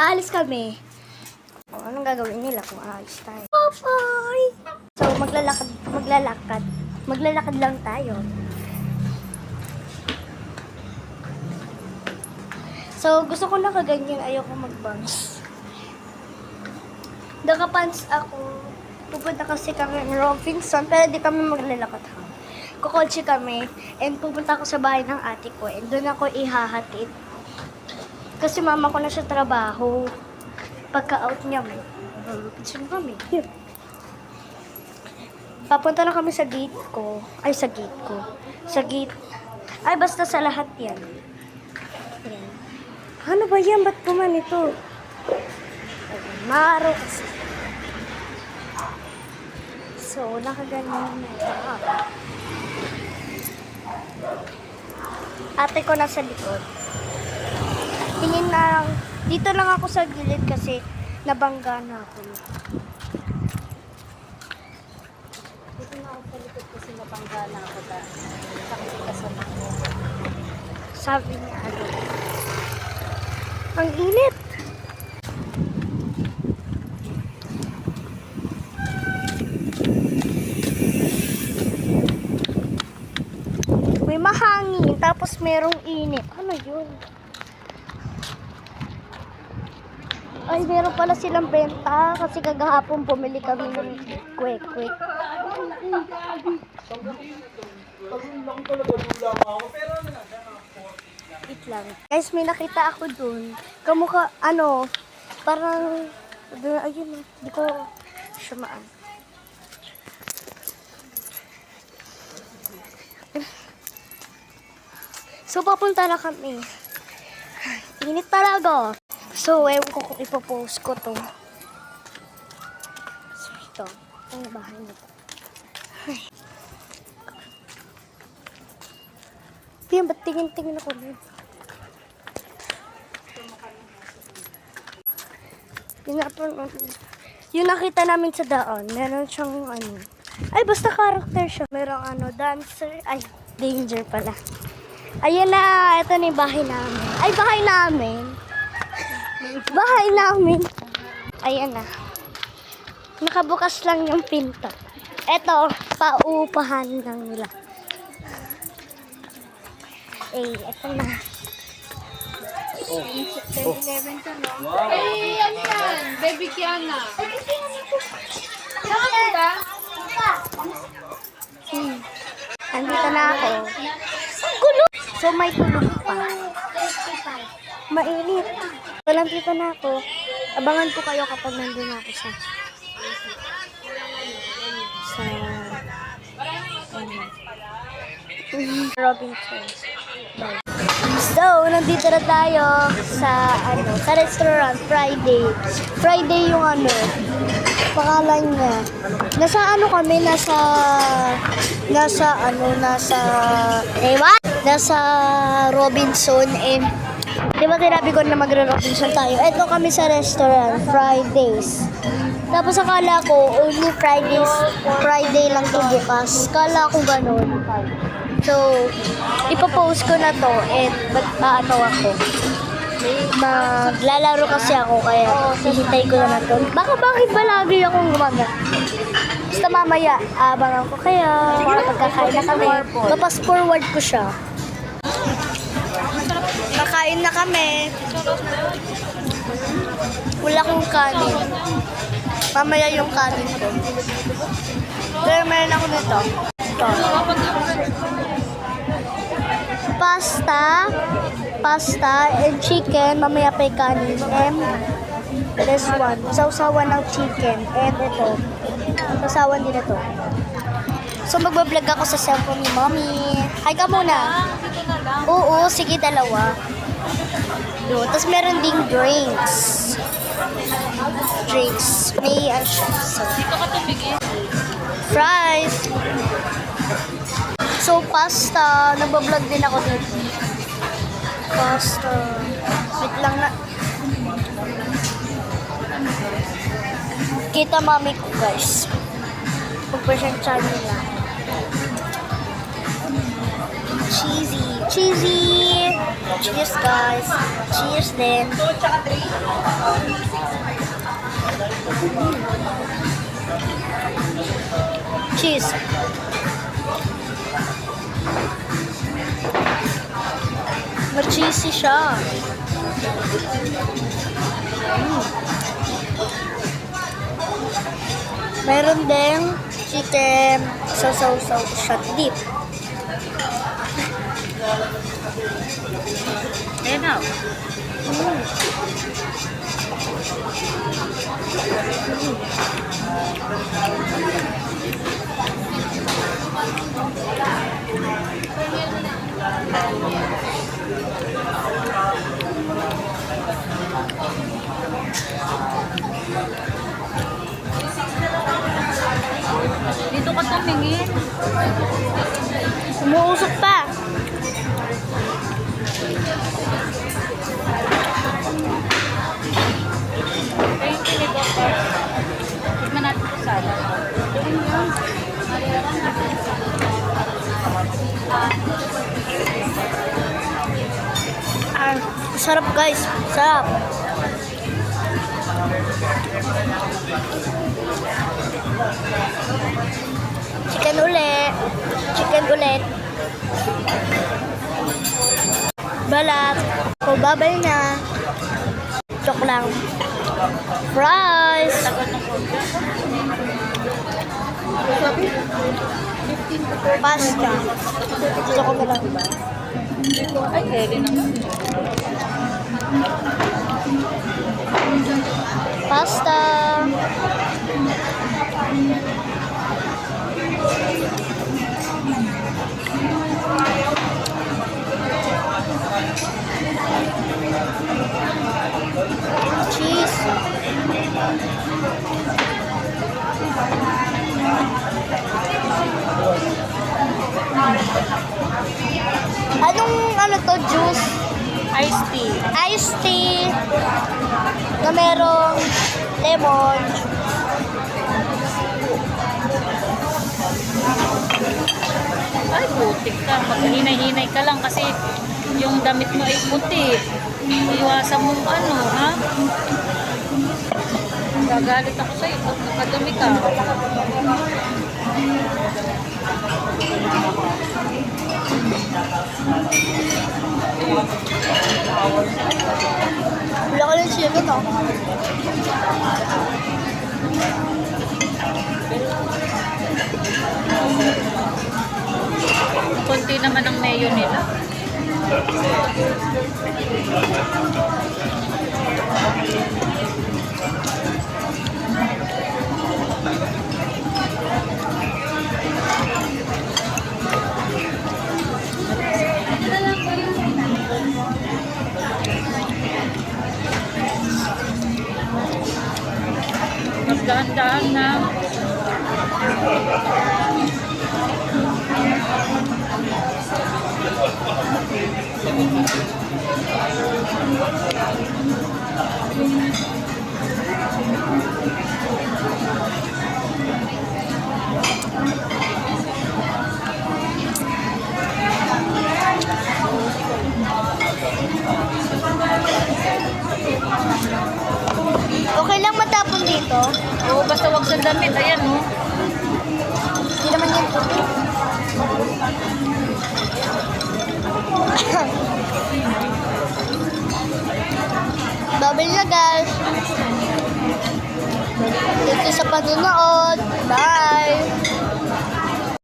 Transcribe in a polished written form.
aalis kami. O, anong gagawin nila kung aalis tayo? Bye! So, maglalakad lang tayo. So, gusto ko nakaganyan. Ayoko mag-bangs. Nakapants ako. Pupunta kasi kami ng Robinson, pero di kami maglalakad ha. Kukotse kami, and pupunta ako sa bahay ng ate ko, and doon ako ihahatid. Kasi mama ko na sa trabaho. Pagka-out niya, Robinson kami. Here. Papunta na kami sa gate ko. Ay, sa gate ko. Sa gate. Ay, basta sa lahat yan. Ayan. Ano ba yan? Ba't kuman ito? Maro kasi. So, nakaganyan na ito. Ate ko nasa likod. Tingin na lang. Dito lang ako sa gilid kasi nabangga na ako. Dito na ako sa likod kasi nabangga na ako. Sakit kasama ko. Sabi niya, ano? Ang init! May mahangin, tapos merong init. Ano yun? Ay, meron pala silang benta kasi kagahapon bumili kami ng kwek-kwek. Wait lang. Guys, may nakita ako dun. Kamukha, parang, ayun, di ko siya. So, papunta na kami. Init talaga. So, ewan ko kung ipopost ko to. So, ito. Ang bahay nito. Ay. Piyan, ba't tingin-tingin ako dun? Yung nakita namin sa daan, meron siyang ay, basta character siya. Merong dancer. Ay, danger pala. Ayan na, ito na yung bahay namin. Ay, bahay namin. Bahay namin. Ayan na. Nakabukas lang yung pinto. Ito, paupahan lang nila. Eh, ito na. 11 ka, no? Ay, ano yan? Baby Kiana. Saan ka? Andito na ako. Ang gulo! So, may tulog pa. Mainit. Walang kita na ako. Abangan ko kayo kapag nandun ako sa Robinson. Bye. So, nandito na tayo sa restaurant, Friday. Friday yung pangalan niya. Nasa Robinson, di ba tinabi ko na magre-Robinson tayo? Eto kami sa restaurant, Fridays. Tapos akala ko, only Friday lang to bukas. Akala ko ganun. So, ipopost ko na to, ako. Maglalaro kasi ako, kaya hihintay ko na to. Bakit ba lagi akong gumaga? Basta mamaya, abangan ko kayo. Pagkakain na kami. Papas forward ko siya. Kakain na kami. Wala akong kanin. Mamaya yung kanin ko. Pero meron ako nito. Ito. Pasta and chicken. Mamaya pa yung kanin. And this one. Sausawan ng chicken. And ito. Sausawan din ito. So, magbablog ako sa cellphone ni Mommy. Hi ka muna. Oo, sige, dalawa. Yun. Tapos meron ding drinks. May so, fries. So, pasta. Nagbablog din ako dito. Pasta. Wait lang na. Kita mami ko, guys. Pag-present nila. Cheesy. Cheesy! Cheers, guys. Cheers din. Cheese. Ma-cheesy siya. Meron din chicken sausaw shot dip. Ayan na. Dito ka tumingin. Umuusok pa. Kaya yung tinigok ko. Tignan natin ito sana. Tignan yun. Mariharang natin. Ah, sarap guys. Sarap. Chicken ulit. Chicken ulit. Balat. Babay na. Chok lang. Fries. Tagal ng konti. Pasta. Chok na lang. Ay, heli naman. Pasta. Cheese. Anong ano to, juice? Iced tea. Iced tea na merong lemon. Ay, putik ka. Maghinay-hinay ka lang kasi yung damit mo ay puti. Iwasan mo ano, ha? Gagalit ako sa'yo pag nakadumi ka. Wala ko lang siya to. Konti naman ang mayo nila. Magdahan-dahan na. Okay lang matapon dito. Oo, basta wag sa damit. Ayan, oh. Hindi naman yan puti. Babay na guys. Dito sa panonood. Bye!